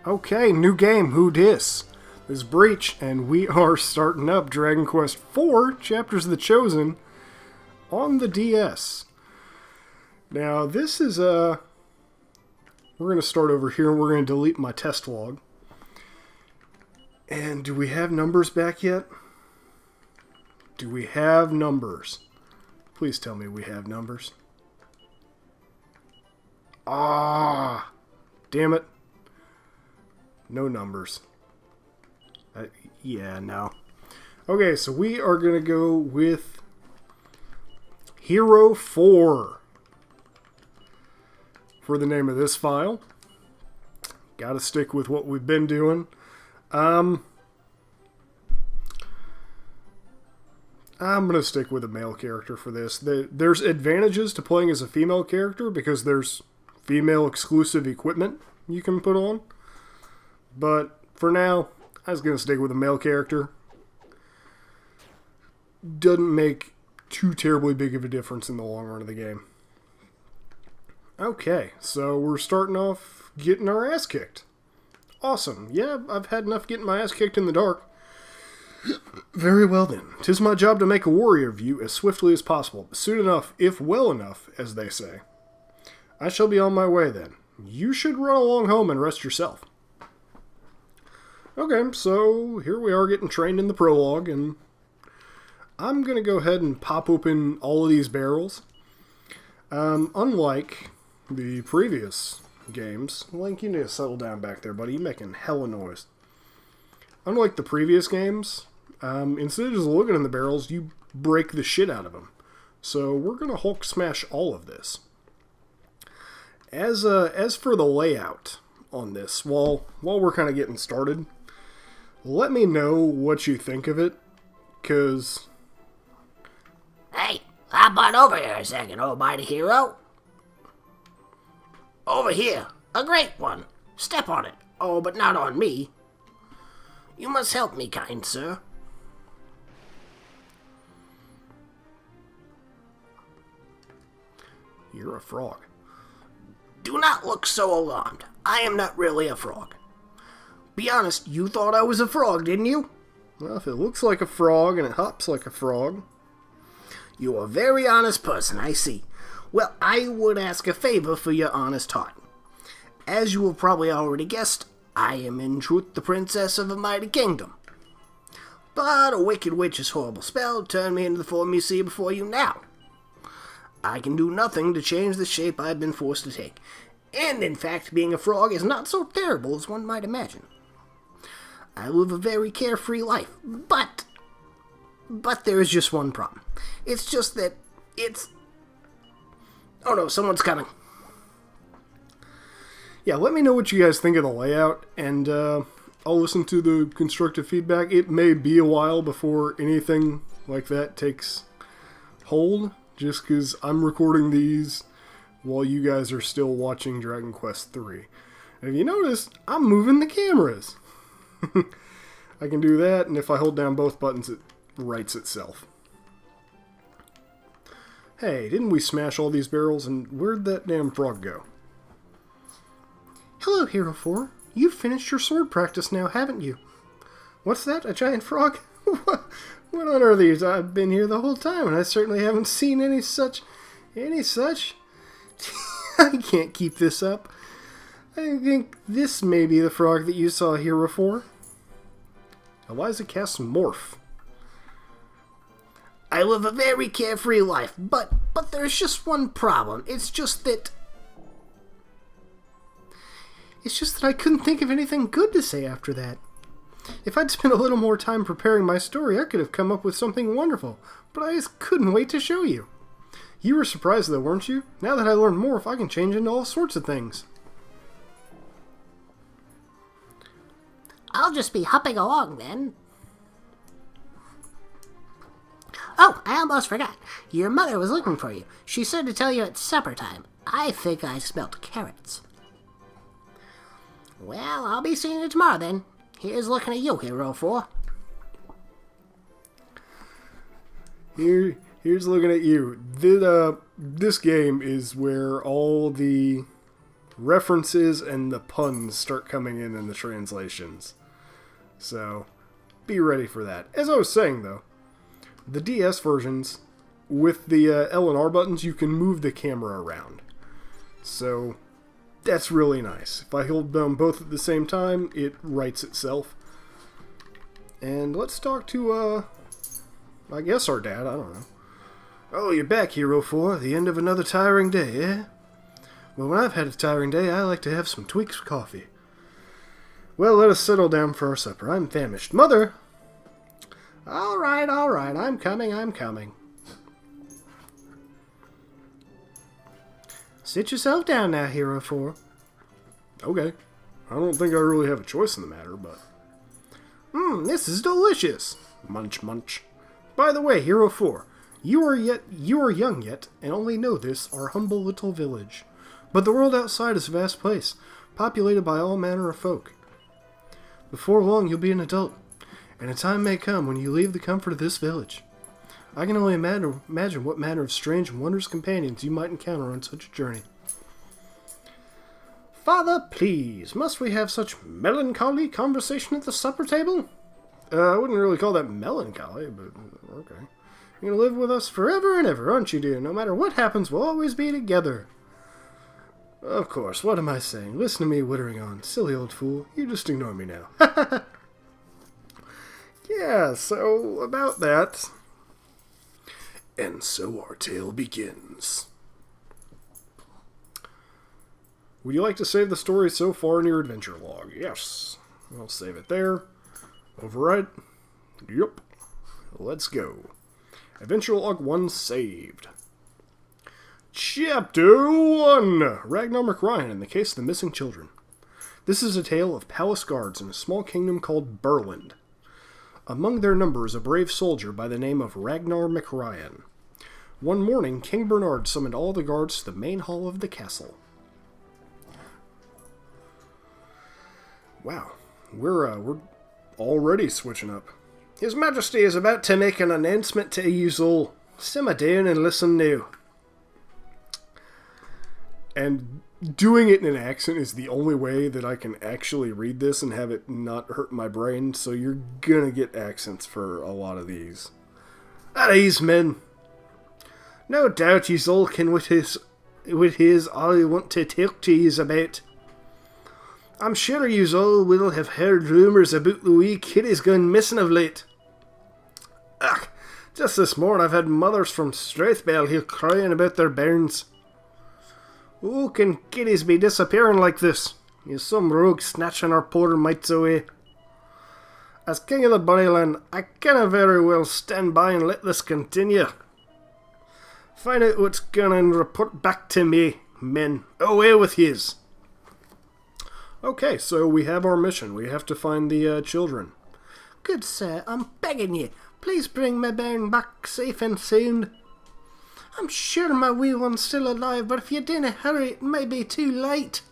Okay, new game, who dis? This is Breach, and we are starting up Dragon Quest IV, Chapters of the Chosen, on the DS. Now, this is, we're going to start over here, and we're going to delete my test log. And do we have numbers back yet? Do we have numbers? Please tell me we have numbers. Ah, damn it. No numbers. Yeah, no. Okay, so we are going to go with Hero 4 for the name of this file. Gotta stick with what we've been doing. I'm going to stick with a male character for this. There's advantages to playing as a female character because there's female exclusive equipment you can put on. But for now, I was going to stick with a male character. Doesn't make too terribly big of a difference in the long run of the game. Okay, so we're starting off getting our ass kicked. Awesome. Yeah, I've had enough getting my ass kicked in the dark. Very well then. 'Tis my job to make a warrior of you as swiftly as possible, but soon enough, if well enough, as they say. I shall be on my way then. You should run along home and rest yourself. Okay, so here we are getting trained in the prologue, and I'm going to go ahead and pop open all of these barrels. Unlike the previous games, Link, you need to settle down back there, buddy. You're making hella noise. Unlike the previous games, instead of just looking in the barrels, you break the shit out of them. So we're going to Hulk smash all of this. As for the layout on this, while we're kind of getting started, let me know what you think of it, because... Hey, hop on over here a second, old mighty hero. Over here, a great one. Step on it. Oh, but not on me. You must help me, kind sir. You're a frog. Do not look so alarmed. I am not really a frog. Be honest, you thought I was a frog, didn't you? Well, if it looks like a frog and it hops like a frog... You are a very honest person, I see. Well, I would ask a favor for your honest heart. As you have probably already guessed, I am in truth the princess of a mighty kingdom. But a wicked witch's horrible spell turned me into the form you see before you now. I can do nothing to change the shape I've been forced to take. And in fact, being a frog is not so terrible as one might imagine. I live a very carefree life, but there is just one problem. It's just that it's... Oh no, someone's coming. Yeah, let me know what you guys think of the layout, and I'll listen to the constructive feedback. It may be a while before anything like that takes hold, just because I'm recording these while you guys are still watching Dragon Quest III. And if you notice, I'm moving the cameras. I can do that, and if I hold down both buttons, it rights itself. Hey, didn't we smash all these barrels, and where'd that damn frog go? Hello, Hero 4. You've finished your sword practice now, haven't you? What's that? A giant frog? What on earth are you? I've been here the whole time, and I certainly haven't seen any such... I can't keep this up. I think this may be the frog that you saw, Hero 4. Eliza casts Morph. I live a very carefree life, but there's just one problem. It's just that I couldn't think of anything good to say after that. If I'd spent a little more time preparing my story, I could have come up with something wonderful, but I just couldn't wait to show you. You were surprised though, weren't you? Now that I learned Morph, I can change into all sorts of things. I'll just be hopping along then. Oh, I almost forgot. Your mother was looking for you. She said to tell you it's supper time. I think I smelt carrots. Well, I'll be seeing you tomorrow then. Here's looking at you, Hero 4. Here's looking at you. This game is where all the references and the puns start coming in the translations. So, be ready for that. As I was saying, though, the DS versions, with the L and R buttons, you can move the camera around. So, that's really nice. If I hold them both at the same time, it writes itself. And let's talk to, I guess our dad, I don't know. Oh, you're back, Hero 4. The end of another tiring day, eh? Well, when I've had a tiring day, I like to have some Tweaks coffee. Well, let us settle down for our supper. I'm famished. Mother! All right, I'm coming. Sit yourself down now, Hero 4. Okay. I don't think I really have a choice in the matter, but... this is delicious! Munch, munch. By the way, Hero 4, you are young yet, and only know this, our humble little village. But the world outside is a vast place, populated by all manner of folk. Before long, you'll be an adult, and a time may come when you leave the comfort of this village. I can only imagine what manner of strange and wondrous companions you might encounter on such a journey. Father, please, must we have such melancholy conversation at the supper table? I wouldn't really call that melancholy, but okay. You're gonna live with us forever and ever, aren't you, dear? No matter what happens, we'll always be together. Of course, what am I saying? Listen to me wittering on. Silly old fool. You just ignore me now. Yeah, so about that. And so our tale begins. Would you like to save the story so far in your adventure log? Yes. I'll save it there. Overwrite. Yup. Let's go. Adventure log 1 saved. Chapter 1! Ragnar McRyan and the Case of the Missing Children. This is a tale of palace guards in a small kingdom called Burland. Among their number is a brave soldier by the name of Ragnar McRyan. One morning, King Bernard summoned all the guards to the main hall of the castle. Wow, we're already switching up. His Majesty is about to make an announcement to you all. Simmer down and listen now. And doing it in an accent is the only way that I can actually read this and have it not hurt my brain, so you're gonna get accents for a lot of these. At ease, men. No doubt yous all can with his all I want to talk to yous about. I'm sure yous all will have heard rumours about the wee kiddies gone missing of late. Ugh, just this morning I've had mothers from Strathbell here crying about their bairns. Who can kiddies be disappearing like this? Is some rogue snatching our poor mites away? As King of the Bunnyland, I canna very well stand by and let this continue. Find out what's going on and report back to me, men. Away with yous. Okay, so we have our mission. We have to find the children. Good sir, I'm begging you. Please bring my bairn back safe and sound. I'm sure my wee one's still alive, but if you didn't hurry, it may be too late.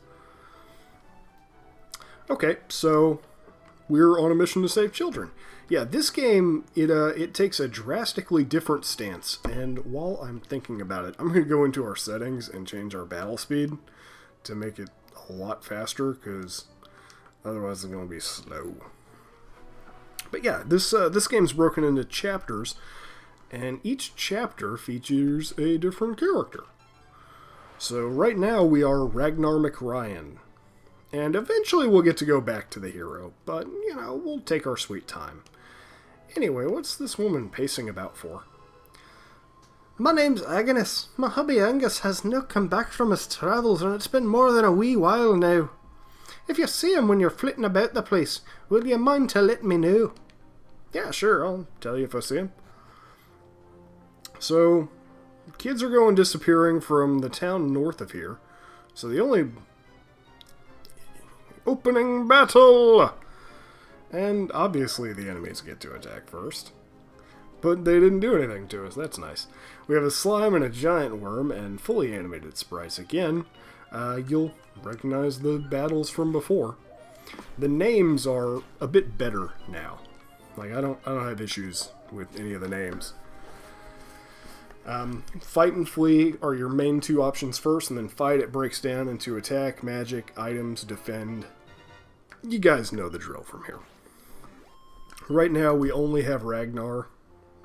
Okay, so we're on a mission to save children. Yeah, this game, it takes a drastically different stance, and while I'm thinking about it, I'm going to go into our settings and change our battle speed to make it a lot faster, because otherwise it's going to be slow. But yeah, this game's broken into chapters, and each chapter features a different character. So right now we are Ragnar McRyan. And eventually we'll get to go back to the hero, but, you know, we'll take our sweet time. Anyway, what's this woman pacing about for? My name's Agnes. My hubby Angus has not come back from his travels, and it's been more than a wee while now. If you see him when you're flitting about the place, will you mind to let me know? Yeah, sure, I'll tell you if I see him. So, kids are going disappearing from the town north of here. So the only... Opening battle! And obviously the enemies get to attack first. But they didn't do anything to us, that's nice. We have a slime and a giant worm and fully animated sprites again. You'll recognize the battles from before. The names are a bit better now. Like, I don't have issues with any of the names. Fight and flee are your main two options first, and then fight, it breaks down into attack, magic, items, defend. You guys know the drill from here. Right now, we only have Ragnar,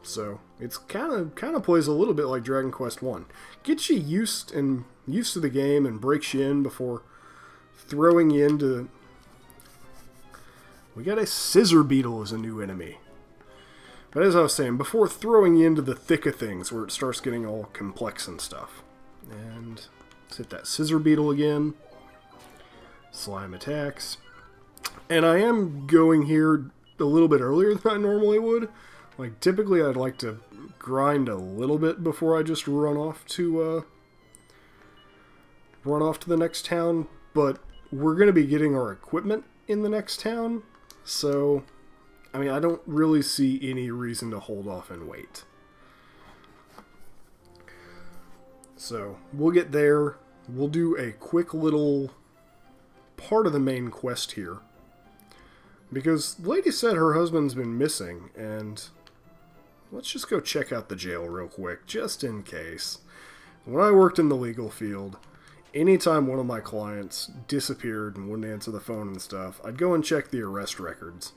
so it's kind of plays a little bit like Dragon Quest 1. Gets you used to the game and breaks you in before throwing you into... We got a scissor beetle as a new enemy. But as I was saying, before throwing you into the thick of things where it starts getting all complex and stuff. And let's hit that scissor beetle again. Slime attacks. And I am going here a little bit earlier than I normally would. Like, typically I'd like to grind a little bit before I just run off to the next town. But we're going to be getting our equipment in the next town. So... I mean, I don't really see any reason to hold off and wait. So, we'll get there. We'll do a quick little part of the main quest here. Because the lady said her husband's been missing, and let's just go check out the jail real quick, just in case. When I worked in the legal field, anytime one of my clients disappeared and wouldn't answer the phone and stuff, I'd go and check the arrest records.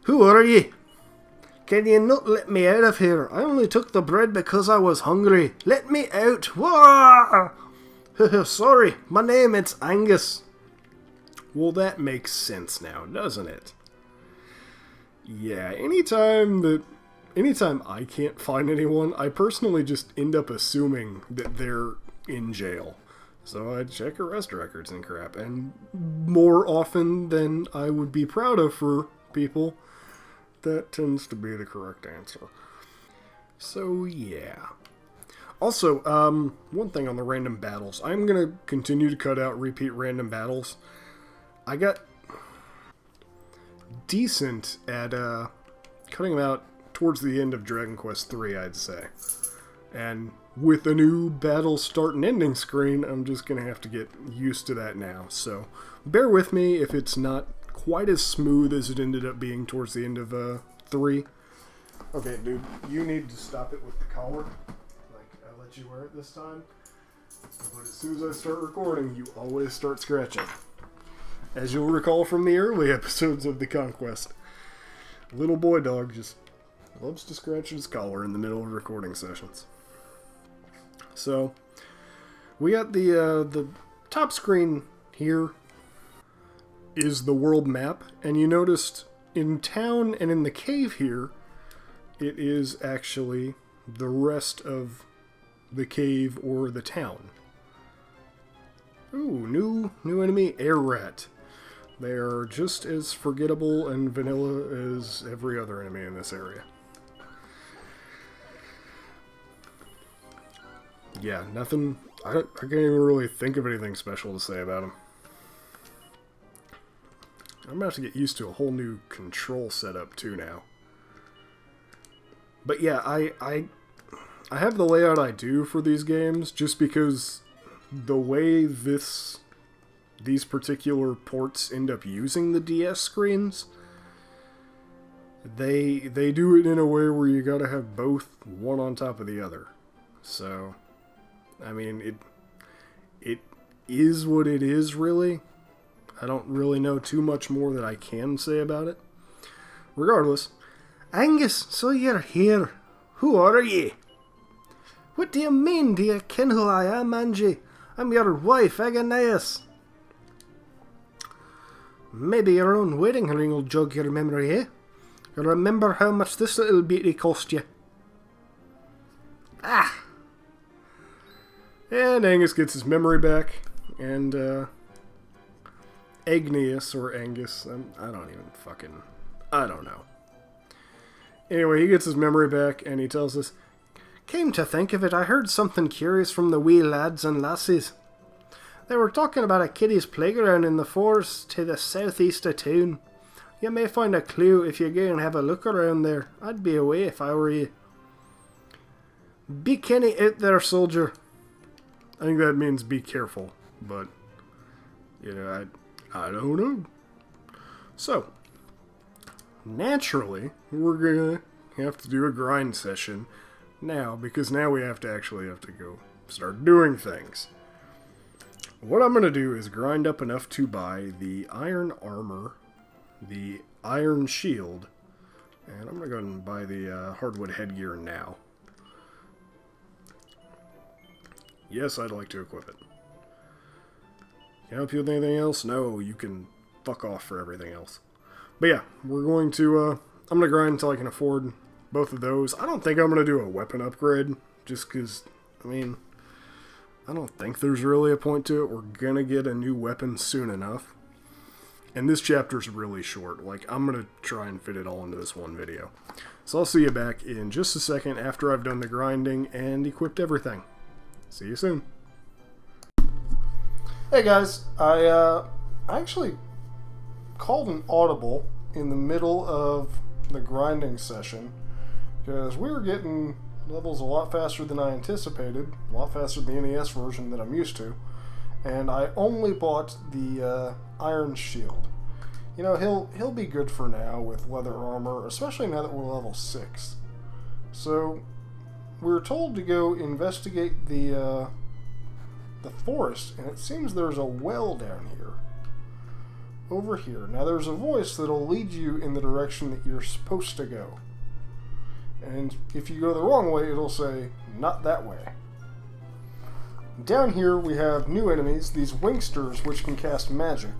Who are ye? Can you not let me out of here? I only took the bread because I was hungry. Let me out. Wah! Sorry, my name is Angus. Well, that makes sense now, doesn't it? Yeah, anytime I can't find anyone, I personally just end up assuming that they're in jail. So I check arrest records and crap, and more often than I would be proud of for people, that tends to be the correct answer. So, yeah. Also, one thing on the random battles. I'm going to continue to cut out repeat random battles. I got decent at cutting them out towards the end of Dragon Quest 3, I'd say. And with a new battle start and ending screen, I'm just going to have to get used to that now. So, bear with me if it's not quite as smooth as it ended up being towards the end of 3. Okay, dude, you need to stop it with the collar. Like, I let you wear it this time. But as soon as I start recording, you always start scratching. As you'll recall from the early episodes of the Conquest, little boy dog just loves to scratch his collar in the middle of recording sessions. So, we got the top screen here is the world map, and you noticed in town and in the cave here, it is actually the rest of the cave or the town. Ooh, new enemy, Air Rat. They are just as forgettable and vanilla as every other enemy in this area. Yeah, nothing. I can't even really think of anything special to say about them. I'm gonna have to get used to a whole new control setup too now. But yeah, I have the layout I do for these games just because the way these particular ports end up using the DS screens, they do it in a way where you gotta have both one on top of the other. So, I mean, it is what it is, really. I don't really know too much more that I can say about it. Regardless, Angus, so you're here. Who are ye? What do you mean? Do you ken who I am, Angie? I'm your wife, Agonias. Maybe your own wedding ring will jog your memory, eh? You remember how much this little beauty cost you? Ah! And Angus gets his memory back, and Agnius, or Angus, I don't know. Anyway, he gets his memory back, and he tells us, Came to think of it, I heard something curious from the wee lads and lassies. They were talking about a kiddies' playground in the forest to the southeast of town. You may find a clue if you go and have a look around there. I'd be away if I were you. Be kenny out there, soldier. I think that means be careful, but, I don't know. So, naturally, we're gonna have to do a grind session now, because now we have to go start doing things. What I'm going to do is grind up enough to buy the iron armor, the iron shield, and I'm going to go ahead and buy the hardwood headgear now. Yes, I'd like to equip it. Can I help you with anything else? No, you can fuck off for everything else. But yeah, we're going to, I'm going to grind until I can afford both of those. I don't think I'm going to do a weapon upgrade, just because, I mean, I don't think there's really a point to it. We're going to get a new weapon soon enough. And this chapter's really short. Like, I'm going to try and fit it all into this one video. So I'll see you back in just a second after I've done the grinding and equipped everything. See you soon. Hey guys, I actually called an audible in the middle of the grinding session because we were getting levels a lot faster than I anticipated, a lot faster than the NES version that I'm used to, and I only bought the iron shield. You know, he'll be good for now with leather armor, especially now that we're level 6. So we were told to go investigate the forest, and it seems there's a well down here. Over here. Now there's a voice that'll lead you in the direction that you're supposed to go. And if you go the wrong way, it'll say, not that way. Down here we have new enemies, these Winksters, which can cast magic.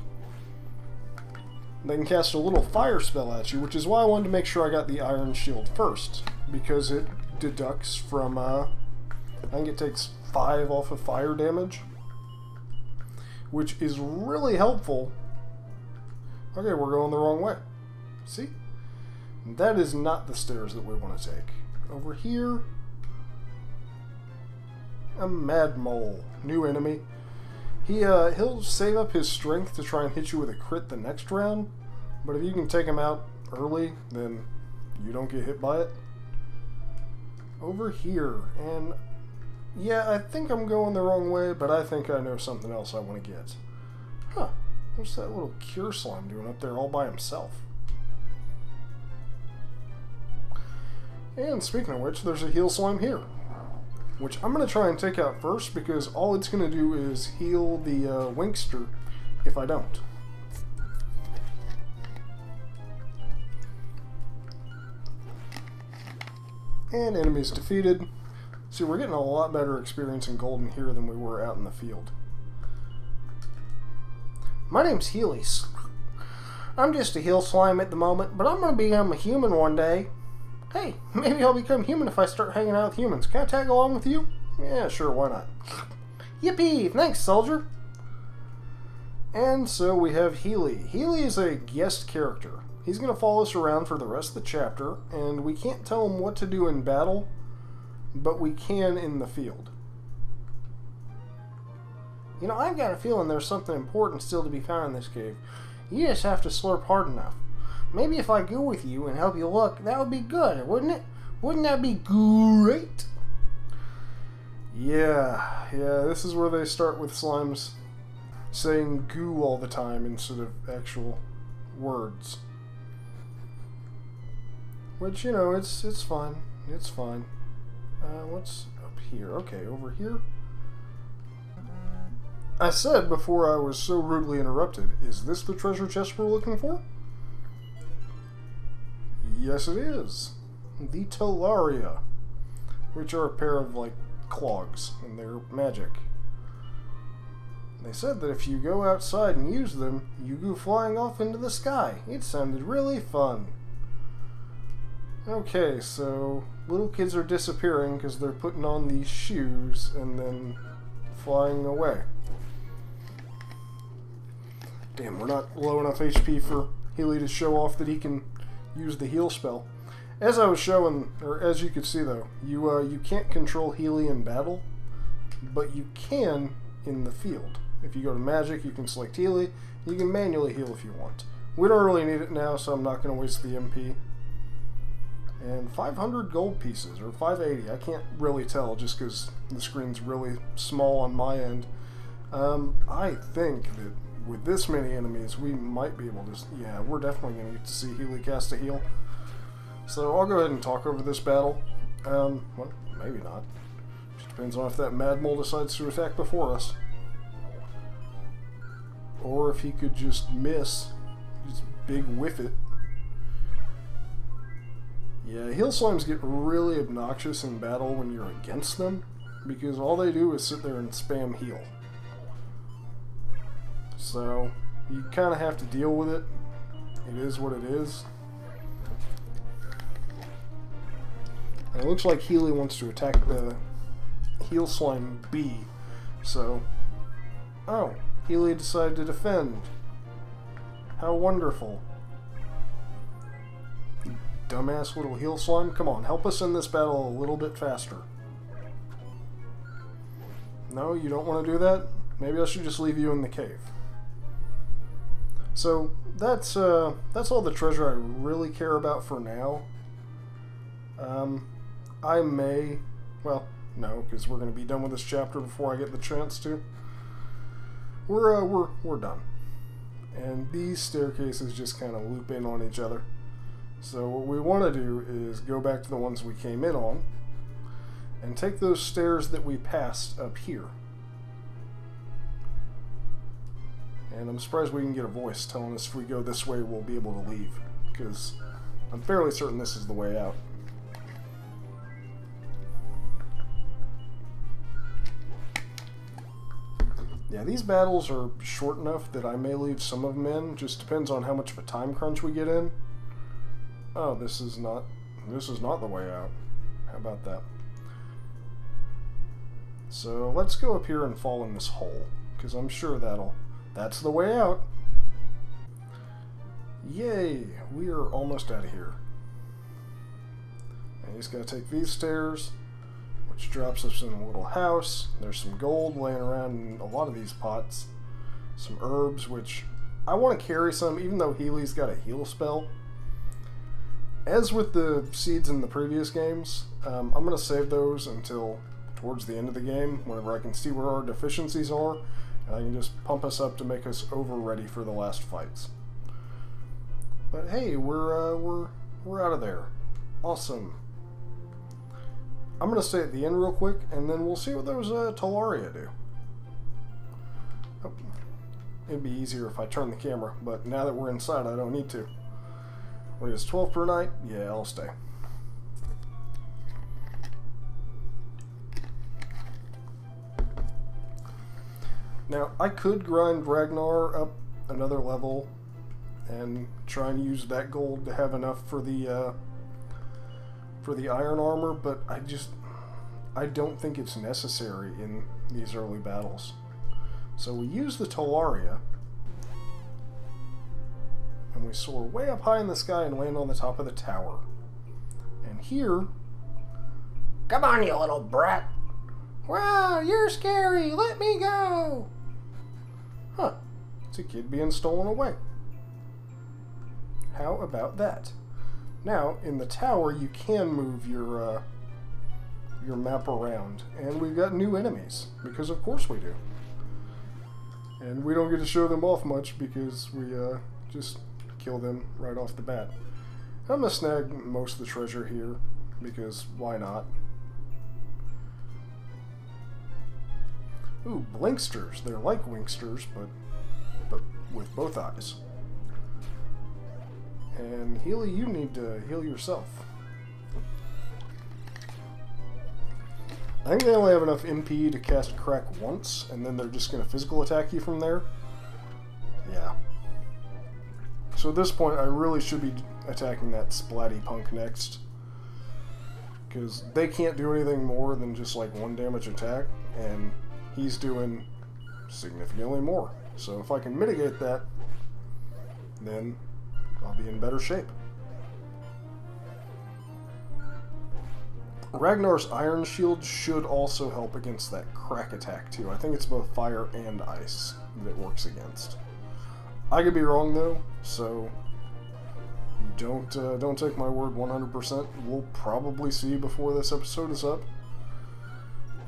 They can cast a little fire spell at you, which is why I wanted to make sure I got the iron shield first, because it deducts from, I think it takes 5 off of fire damage, which is really helpful. Okay, we're going the wrong way. See? That is not the stairs that we want to take. Over here, a mad mole, new enemy. He'll save up his strength to try and hit you with a crit the next round, but if you can take him out early, then you don't get hit by it. Over here, and yeah, I think I'm going the wrong way, but I think I know something else I want to get. Huh, what's that little cure slime doing up there all by himself? And speaking of which, there's a heal slime here, which I'm going to try and take out first, because all it's going to do is heal the Winkster if I don't. And enemies defeated. See, we're getting a lot better experience in Golden here than we were out in the field. My name's Healy. I'm just a heal slime at the moment, but I'm going to become a human one day. Hey, maybe I'll become human if I start hanging out with humans. Can I tag along with you? Yeah, sure, why not? Yippee! Thanks, soldier! And so we have Healy. Healy is a guest character. He's going to follow us around for the rest of the chapter, and we can't tell him what to do in battle, but we can in the field. You know, I've got a feeling there's something important still to be found in this cave. You just have to slurp hard enough. Maybe if I go with you and help you look, that would be good, wouldn't it? Wouldn't that be great? Yeah, this is where they start with slimes saying goo all the time instead of actual words. Which, you know, it's fine. It's fine. What's up here? Okay, over here. I said before I was so rudely interrupted, is this the treasure chest we're looking for? Yes, it is. The Talaria, which are a pair of, like, clogs, and they're magic. They said that if you go outside and use them, you go flying off into the sky. It sounded really fun. Okay, so little kids are disappearing because they're putting on these shoes and then flying away. Damn, we're not low enough HP for Healy to show off that he can use the heal spell. As I was showing, or as you could see though, you can't control Healy in battle, but you can in the field. If you go to magic, you can select Healy. You can manually heal if you want. We don't really need it now, so I'm not going to waste the MP. And 500 gold pieces, or 580, I can't really tell just because the screen's really small on my end. I think that with this many enemies, we might be able to, yeah, we're definitely going to get to see Healy cast a heal. So I'll go ahead and talk over this battle. What? maybe not. Just depends on if that Mad Mole decides to attack before us. Or if he could just miss. Just big whiff it. Yeah, heal slimes get really obnoxious in battle when you're against them, because all they do is sit there and spam heal. So, you kind of have to deal with it. It is what it is. And it looks like Healy wants to attack the heal slime B. So, oh, Healy decided to defend. How wonderful. Dumbass little heal slime. Come on, help us in this battle a little bit faster. No, you don't want to do that? Maybe I should just leave you in the cave. So, that's all the treasure I really care about for now. I may... Well, no, because we're going to be done with this chapter before I get the chance to. We're done. And these staircases just kind of loop in on each other. So what we want to do is go back to the ones we came in on and take those stairs that we passed up here. And I'm surprised we can get a voice telling us if we go this way we'll be able to leave, because I'm fairly certain this is the way out. Yeah, these battles are short enough that I may leave some of them in. Just depends on how much of a time crunch we get in. Oh, this is not the way out. How about that? So let's go up here and fall in this hole, because I'm sure that's the way out. Yay, we are almost out of here. And you just gotta take these stairs, which drops us in a little house. There's some gold laying around in a lot of these pots. Some herbs, which I want to carry some, even though Healy's got a heal spell. As with the seeds in the previous games, I'm going to save those until towards the end of the game, whenever I can see where our deficiencies are, and I can just pump us up to make us over ready for the last fights. But hey, we're out of there. Awesome. I'm going to stay at the end real quick, and then we'll see what those Talaria do. Oh, it'd be easier if I turn the camera, but now that we're inside, I don't need to. What is 12 per night? Yeah, I'll stay. Now, I could grind Ragnar up another level and try and use that gold to have enough for the iron armor, but I don't think it's necessary in these early battles. So we use the Talaria, and we soar way up high in the sky and land on the top of the tower. And here... Come on, you little brat. Wow, you're scary! Let me go! Huh. It's a kid being stolen away. How about that? Now, in the tower, you can move your map around. And we've got new enemies, because of course we do. And we don't get to show them off much, because we just kill them right off the bat. I'm going to snag most of the treasure here, because why not? Ooh, blinksters. They're like winksters, but with both eyes. And Healy, you need to heal yourself. I think they only have enough MP to cast Crack once, and then they're just going to physical attack you from there. Yeah. So at this point, I really should be attacking that Splatty Punk next. Because they can't do anything more than just like one damage attack, and he's doing significantly more. So if I can mitigate that, then I'll be in better shape. Ragnar's Iron Shield should also help against that crack attack too. I think it's both fire and ice that it works against. I could be wrong though, so don't take my word 100%. We'll probably see before this episode is up.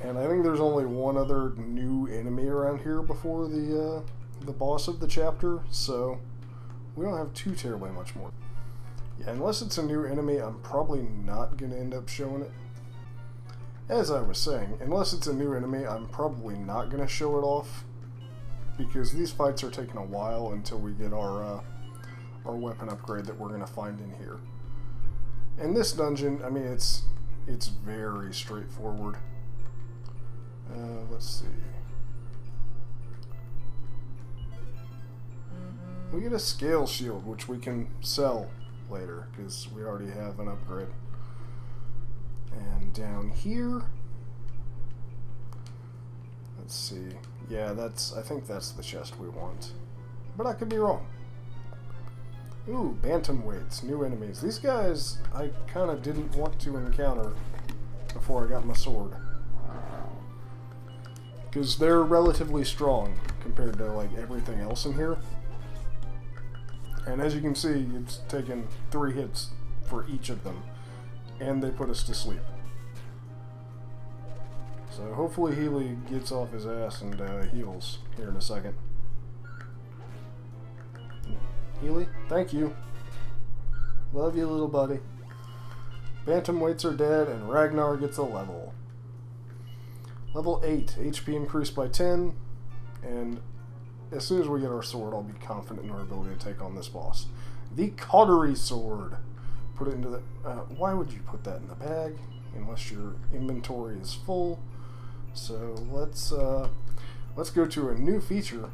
And I think there's only one other new enemy around here before the boss of the chapter, so we don't have too terribly much more. Yeah, unless it's a new enemy, I'm probably not going to end up showing it. As I was saying, unless it's a new enemy, I'm probably not going to show it off, because these fights are taking a while until we get our weapon upgrade that we're going to find in here. And this dungeon, I mean, it's very straightforward. Let's see. We get a scale shield, which we can sell later, because we already have an upgrade. And down here, let's see. Yeah, I think that's the chest we want. But I could be wrong. Ooh, bantamweights, new enemies. These guys I kind of didn't want to encounter before I got my sword, because they're relatively strong compared to like everything else in here. And as you can see, it's taken 3 hits for each of them, and they put us to sleep. So hopefully Healy gets off his ass and heals here in a second. Healy, thank you. Love you, little buddy. Bantamweights are dead, and Ragnar gets a level. Level 8, HP increased by 10, and as soon as we get our sword, I'll be confident in our ability to take on this boss. The Cautery Sword. Put it into the... why would you put that in the bag? Unless your inventory is full. So let's go to a new feature.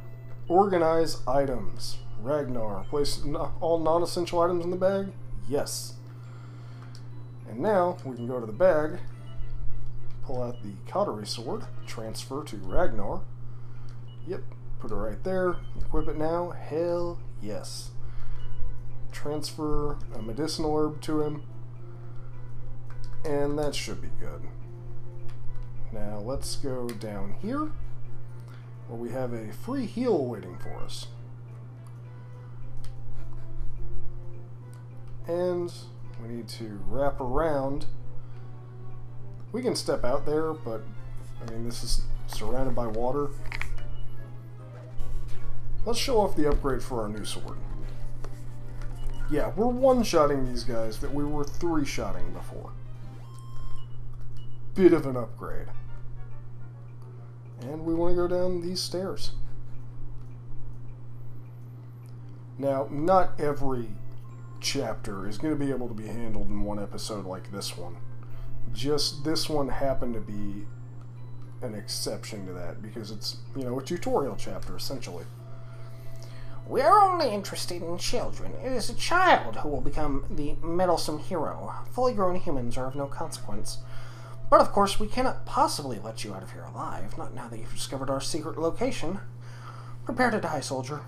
Organize items. Ragnar. Place all non-essential items in the bag? Yes. And now we can go to the bag, pull out the Cautery Sword, transfer to Ragnar. Yep. Put it right there. Equip it now. Hell yes. Transfer a medicinal herb to him. And that should be good. Now let's go down here, where we have a free heal waiting for us. And we need to wrap around. We can step out there, but I mean, this is surrounded by water. Let's show off the upgrade for our new sword. Yeah, we're one-shotting these guys that we were 3-shotting before. Bit of an upgrade. And we want to go down these stairs. Now, not every chapter is going to be able to be handled in one episode like this one. Just this one happened to be an exception to that, because it's, you know, a tutorial chapter, essentially. We are only interested in children. It is a child who will become the meddlesome hero. Fully grown humans are of no consequence. But of course, we cannot possibly let you out of here alive, not now that you've discovered our secret location. Prepare to die, soldier.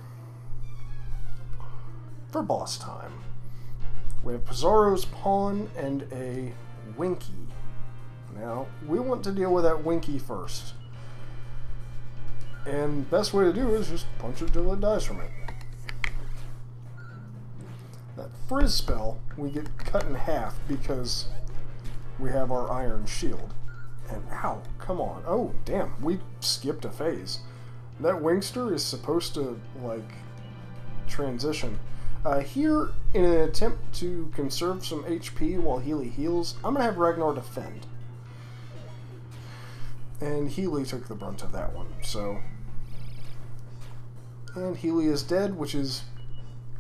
For boss time, we have Pizarro's Pawn and a Winky. Now, we want to deal with that Winky first. And best way to do it is just punch it till it dies from it. That Frizz spell, we get cut in half because we have our iron shield. And ow, come on. Oh, damn, we skipped a phase. That Wingster is supposed to, like, transition. Here, in an attempt to conserve some HP while Healy heals, I'm going to have Ragnar defend. And Healy took the brunt of that one, so... And Healy is dead, which is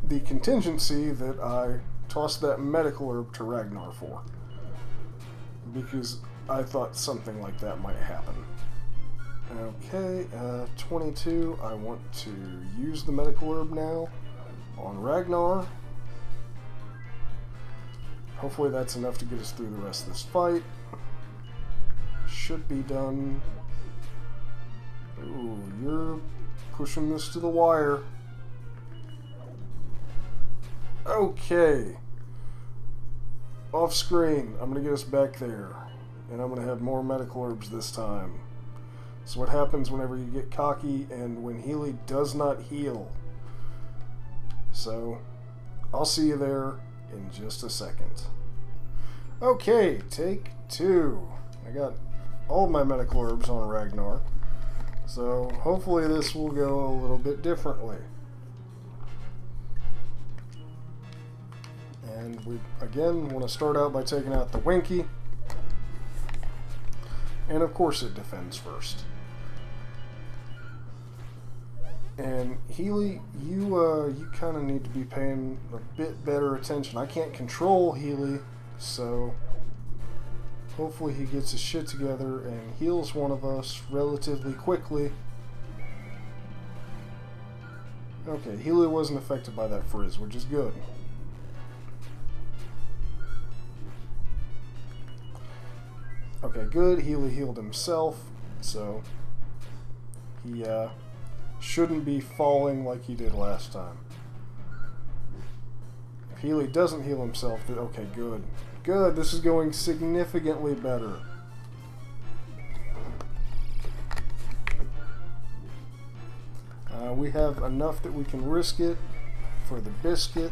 the contingency that I tossed that medical herb to Ragnar for. Because I thought something like that might happen. Okay, 22. I want to use the medical herb now on Ragnar. Hopefully that's enough to get us through the rest of this fight. Should be done. Ooh, you're pushing this to the wire. Okay. Off screen, I'm going to get us back there. And I'm going to have more medical herbs this time. So what happens whenever you get cocky and when Healy does not heal. So, I'll see you there in just a second. Okay, take 2. I got all my medical herbs on Ragnar. So, hopefully this will go a little bit differently. And we, again, want to start out by taking out the Winky. And of course it defends first. And Healy, you kind of need to be paying a bit better attention. I can't control Healy, so hopefully he gets his shit together and heals one of us relatively quickly. Okay, Healy wasn't affected by that frizz, which is good. Okay, good. Healy healed himself, so he shouldn't be falling like he did last time. If Healy doesn't heal himself, then okay, good. Good, this is going significantly better. We have enough that we can risk it for the biscuit.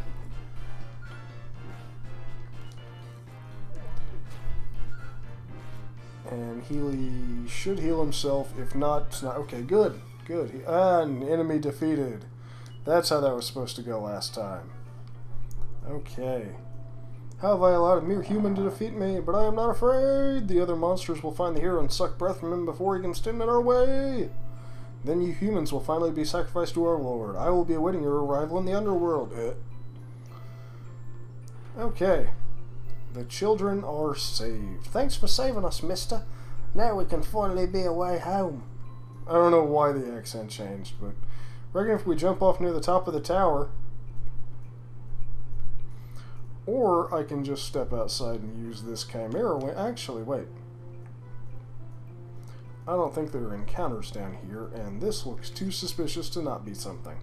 And Healy should heal himself. If not, it's not. Okay, good. Good. An enemy defeated. That's how that was supposed to go last time. Okay. How have I allowed a mere human to defeat me? But I am not afraid. The other monsters will find the hero and suck breath from him before he can stand in our way. Then you humans will finally be sacrificed to our lord. I will be awaiting your arrival in the underworld. Okay. The children are saved. Thanks for saving us, mister. Now we can finally be away home. I don't know why the accent changed, but I reckon if we jump off near the top of the tower, or I can just step outside and use this chimera wing. Actually, wait. I don't think there are encounters down here, and this looks too suspicious to not be something.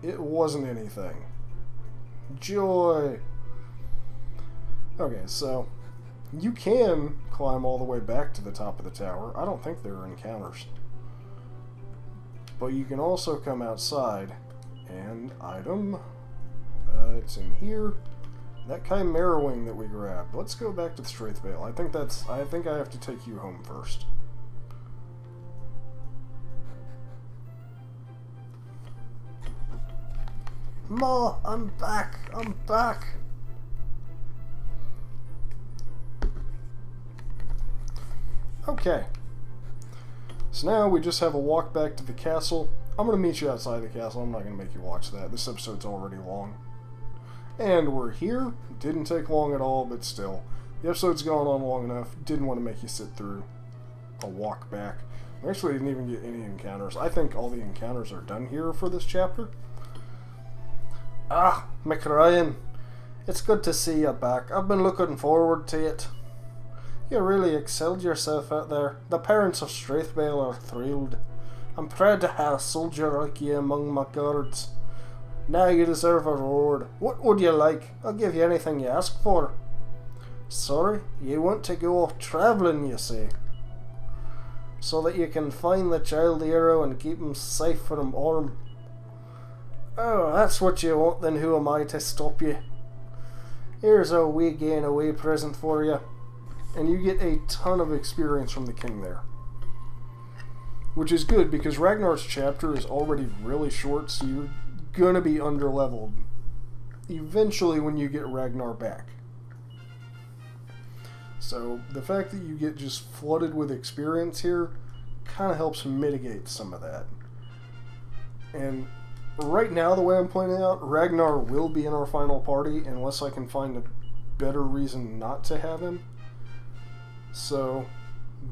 It wasn't anything. Joy! Okay, so you can climb all the way back to the top of the tower. I don't think there are encounters. But you can also come outside and item. It's in here. That chimera wing that we grabbed. Let's go back to the Straithvale. I think I have to take you home first. Ma, I'm back. I'm back. Okay. So now we just have a walk back to the castle. I'm going to meet you outside the castle. I'm not going to make you watch that. This episode's already long. And we're here. Didn't take long at all, but still. The episode's gone on long enough. Didn't want to make you sit through a walk back. We actually didn't even get any encounters. I think all the encounters are done here for this chapter. Ah, McRyan. It's good to see you back. I've been looking forward to it. You really excelled yourself out there. The parents of Straithvale are thrilled. I'm proud to have a soldier like you among my guards. Now you deserve a reward. What would you like? I'll give you anything you ask for. Sorry, you want to go off travelling, you say? So that you can find the child hero and keep him safe from harm. Oh, that's what you want, then who am I to stop you? Here's a wee gain away present for you. And you get a ton of experience from the king there. Which is good, because Ragnar's chapter is already really short, so you're gonna be underleveled eventually when you get Ragnar back. So the fact that you get just flooded with experience here kind of helps mitigate some of that. And right now, the way I'm playing it out, Ragnar will be in our final party unless I can find a better reason not to have him. So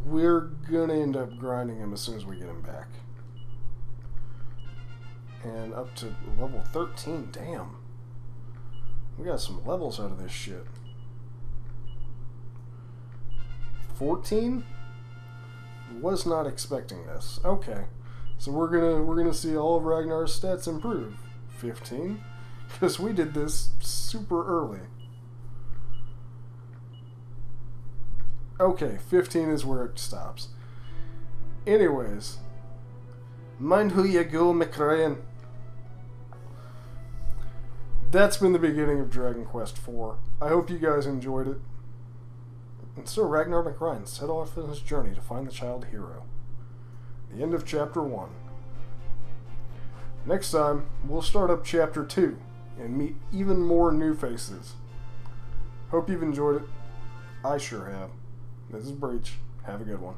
we're gonna end up grinding him as soon as we get him back. And up to level 13, damn. We got some levels out of this shit. 14? Was not expecting this. Okay. So we're gonna see all of Ragnar's stats improve. 15? Because we did this super early. Okay, 15 is where it stops. Anyways. Mind who you go, McRyan. That's been the beginning of Dragon Quest IV. I hope you guys enjoyed it. And so Ragnar McRyan set off on his journey to find the child hero. The end of Chapter 1. Next time, we'll start up Chapter 2 and meet even more new faces. Hope you've enjoyed it. I sure have. This is Breach. Have a good one.